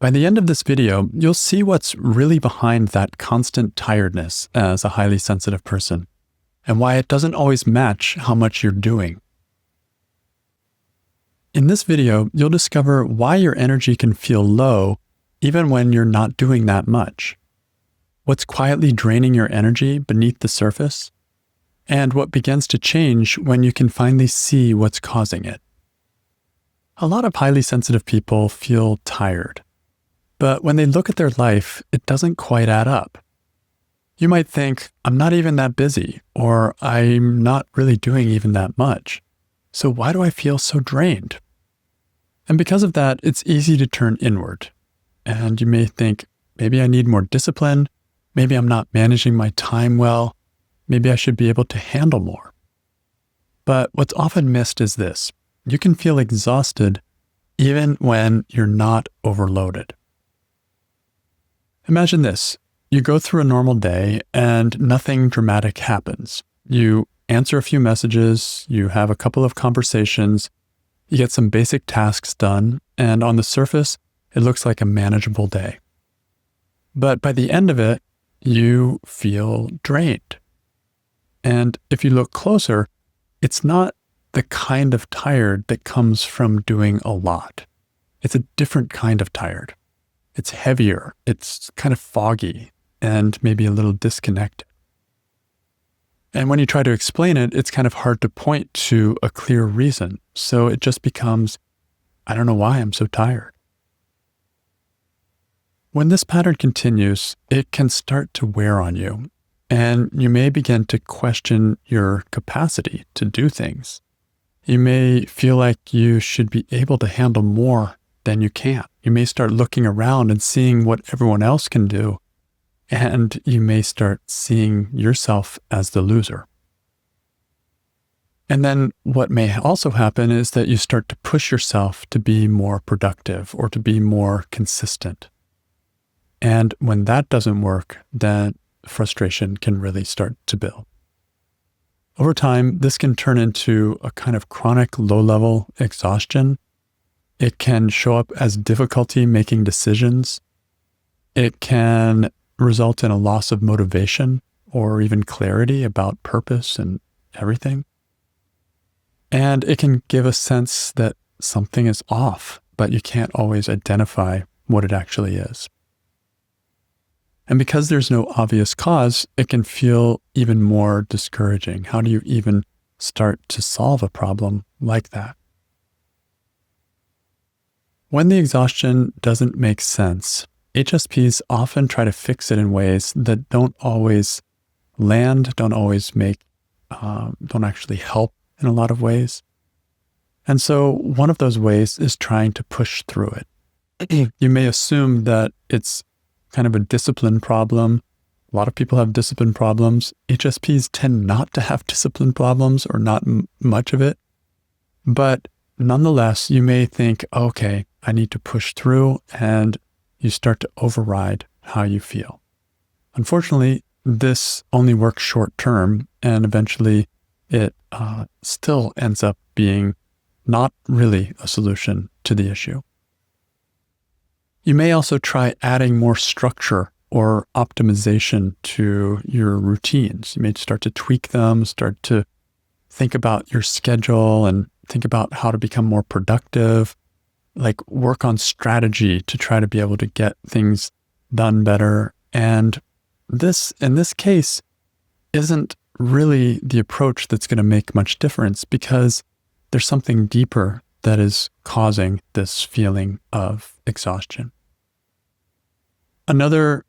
By the end of this video, you'll see what's really behind that constant tiredness as a highly sensitive person, and why it doesn't always match how much you're doing. In this video, you'll discover why your energy can feel low even when you're not doing that much, what's quietly draining your energy beneath the surface, and what begins to change when you can finally see what's causing it. A lot of highly sensitive people feel tired, but when they look at their life, it doesn't quite add up. You might think, I'm not even that busy, or I'm not really doing even that much. So why do I feel so drained? And because of that, it's easy to turn inward. And you may think, maybe I need more discipline. Maybe I'm not managing my time well. Maybe I should be able to handle more. But what's often missed is this. You can feel exhausted even when you're not overloaded. Imagine this. You go through a normal day and nothing dramatic happens. You answer a few messages, you have a couple of conversations, you get some basic tasks done, and on the surface, it looks like a manageable day. But by the end of it, you feel drained. And if you look closer, it's not the kind of tired that comes from doing a lot. It's a different kind of tired. It's heavier, it's kind of foggy, and maybe a little disconnected. And when you try to explain it, it's kind of hard to point to a clear reason. So it just becomes, I don't know why I'm so tired. When this pattern continues, it can start to wear on you, and you may begin to question your capacity to do things. You may feel like you should be able to handle more than you can. You may start looking around and seeing what everyone else can do, and you may start seeing yourself as the loser. And then what may also happen is that you start to push yourself to be more productive or to be more consistent. And when that doesn't work, then frustration can really start to build. Over time, this can turn into a kind of chronic low-level exhaustion. It can show up as difficulty making decisions. It can result in a loss of motivation or even clarity about purpose and everything. And it can give a sense that something is off, but you can't always identify what it actually is. And because there's no obvious cause, it can feel even more discouraging. How do you even start to solve a problem like that? When the exhaustion doesn't make sense, HSPs often try to fix it in ways that don't always land, don't actually help in a lot of ways. And so one of those ways is trying to push through it. You may assume that it's kind of a discipline problem. A lot of people have discipline problems. HSPs tend not to have discipline problems or not much of it. But nonetheless, you may think, okay, I need to push through, and you start to override how you feel. Unfortunately, this only works short term, and eventually it still ends up being not really a solution to the issue. You may also try adding more structure or optimization to your routines. You may start to tweak them, start to think about your schedule and think about how to become more productive, like work on strategy to try to be able to get things done better. And this, in this case, isn't really the approach that's going to make much difference because there's something deeper that is causing this feeling of exhaustion. Another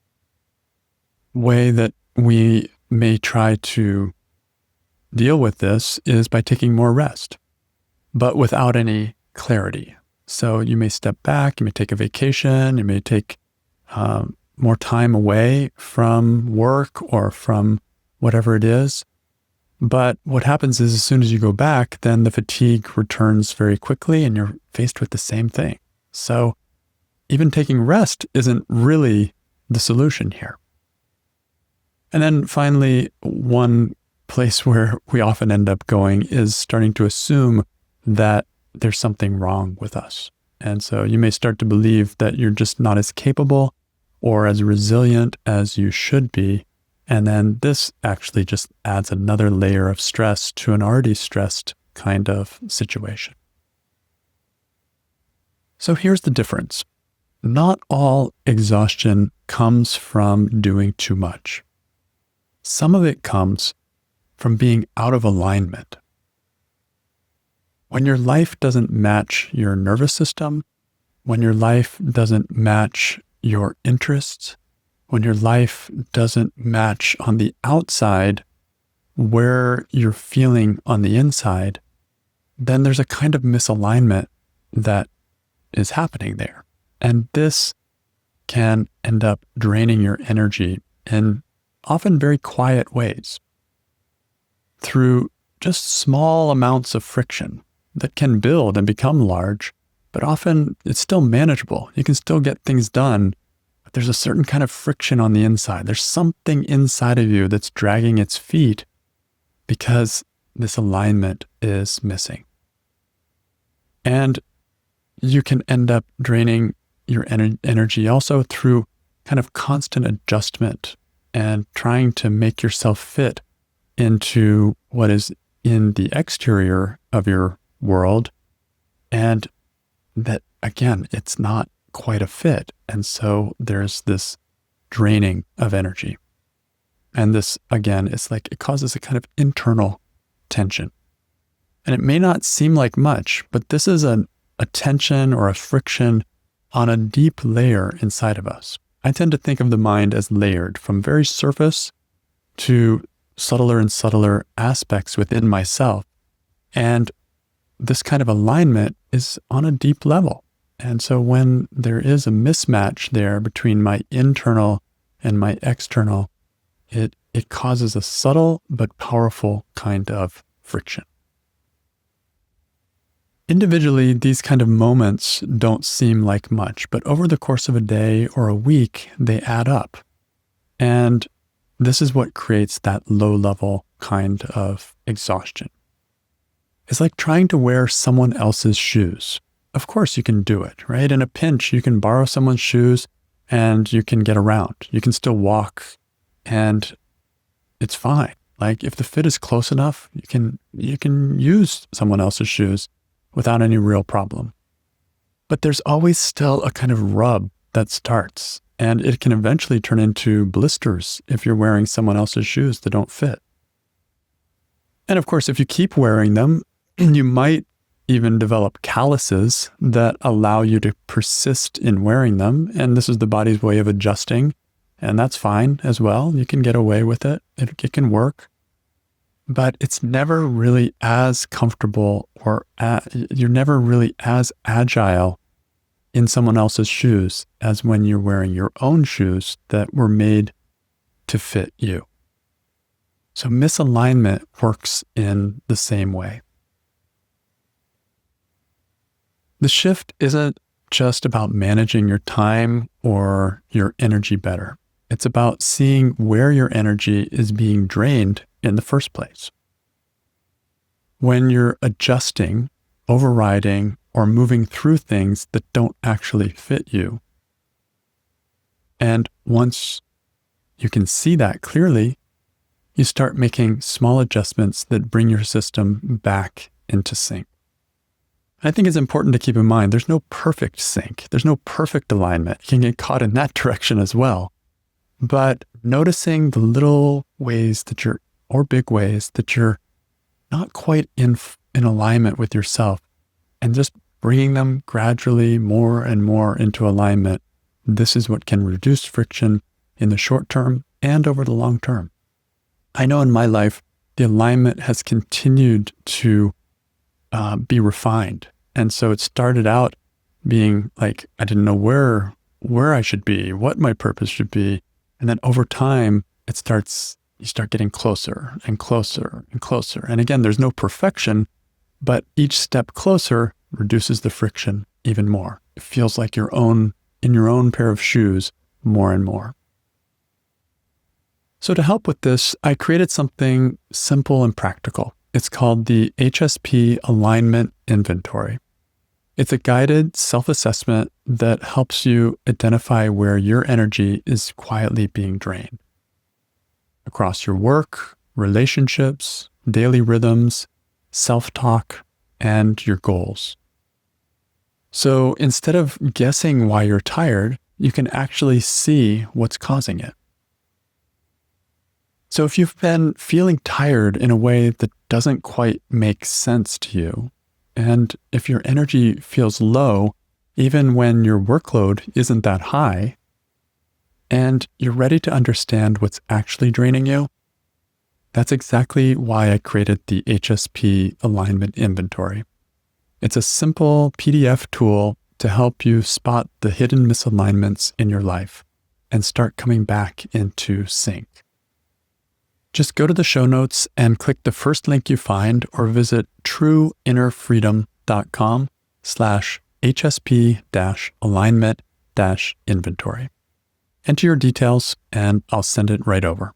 way that we may try to deal with this is by taking more rest, but without any clarity. So you may step back, you may take a vacation, you may take more time away from work or from whatever it is. But what happens is as soon as you go back, then the fatigue returns very quickly and you're faced with the same thing. So even taking rest isn't really the solution here. And then finally, one place where we often end up going is starting to assume that there's something wrong with us. And so you may start to believe that you're just not as capable or as resilient as you should be. And then this actually just adds another layer of stress to an already stressed kind of situation. So here's the difference. Not all exhaustion comes from doing too much. Some of it comes from being out of alignment. When your life doesn't match your nervous system, when your life doesn't match your interests, when your life doesn't match on the outside where you're feeling on the inside, then there's a kind of misalignment that is happening there. And this can end up draining your energy in often very quiet ways through just small amounts of friction that can build and become large, but often it's still manageable. You can still get things done, but there's a certain kind of friction on the inside. There's something inside of you that's dragging its feet because this alignment is missing. And you can end up draining your energy also through kind of constant adjustment and trying to make yourself fit into what is in the exterior of your world. And that, again, it's not quite a fit. And so there's this draining of energy. And this, again, it's like it causes a kind of internal tension. And it may not seem like much, but this is a tension or a friction on a deep layer inside of us. I tend to think of the mind as layered from very surface to subtler and subtler aspects within myself. And this kind of alignment is on a deep level. And so when there is a mismatch there between my internal and my external, it causes a subtle but powerful kind of friction. Individually, these kind of moments don't seem like much, but over the course of a day or a week, they add up. And this is what creates that low-level kind of exhaustion. It's like trying to wear someone else's shoes. Of course you can do it, right? In a pinch, you can borrow someone's shoes and you can get around. You can still walk and it's fine. Like if the fit is close enough, you can use someone else's shoes without any real problem. But there's always still a kind of rub that starts, and it can eventually turn into blisters if you're wearing someone else's shoes that don't fit. And of course, if you keep wearing them, you might even develop calluses that allow you to persist in wearing them. And this is the body's way of adjusting. And that's fine as well. You can get away with it. It can work. But it's never really as comfortable or you're never really as agile in someone else's shoes as when you're wearing your own shoes that were made to fit you. So misalignment works in the same way. The shift isn't just about managing your time or your energy better. It's about seeing where your energy is being drained in the first place. When you're adjusting, overriding, or moving through things that don't actually fit you. And once you can see that clearly, you start making small adjustments that bring your system back into sync. I think it's important to keep in mind there's no perfect sync. There's no perfect alignment. You can get caught in that direction as well. But noticing the little ways that you're, or big ways that you're not quite in alignment with yourself, and just bringing them gradually more and more into alignment, this is what can reduce friction in the short term and over the long term. I know in my life, the alignment has continued to be refined. And so it started out being like, I didn't know where I should be, what my purpose should be. And then over time, you start getting closer and closer and closer. And again, there's no perfection, but each step closer reduces the friction even more. It feels like you're in your own pair of shoes more and more. So to help with this, I created something simple and practical. It's called the HSP Alignment Inventory. It's a guided self-assessment that helps you identify where your energy is quietly being drained. Across your work, relationships, daily rhythms, self-talk, and your goals. So instead of guessing why you're tired, you can actually see what's causing it. So if you've been feeling tired in a way that doesn't quite make sense to you, and if your energy feels low, even when your workload isn't that high, and you're ready to understand what's actually draining you, that's exactly why I created the HSP Alignment Inventory. It's a simple PDF tool to help you spot the hidden misalignments in your life and start coming back into sync. Just go to the show notes and click the first link you find or visit trueinnerfreedom.com/HSP-alignment-inventory. Enter your details and I'll send it right over.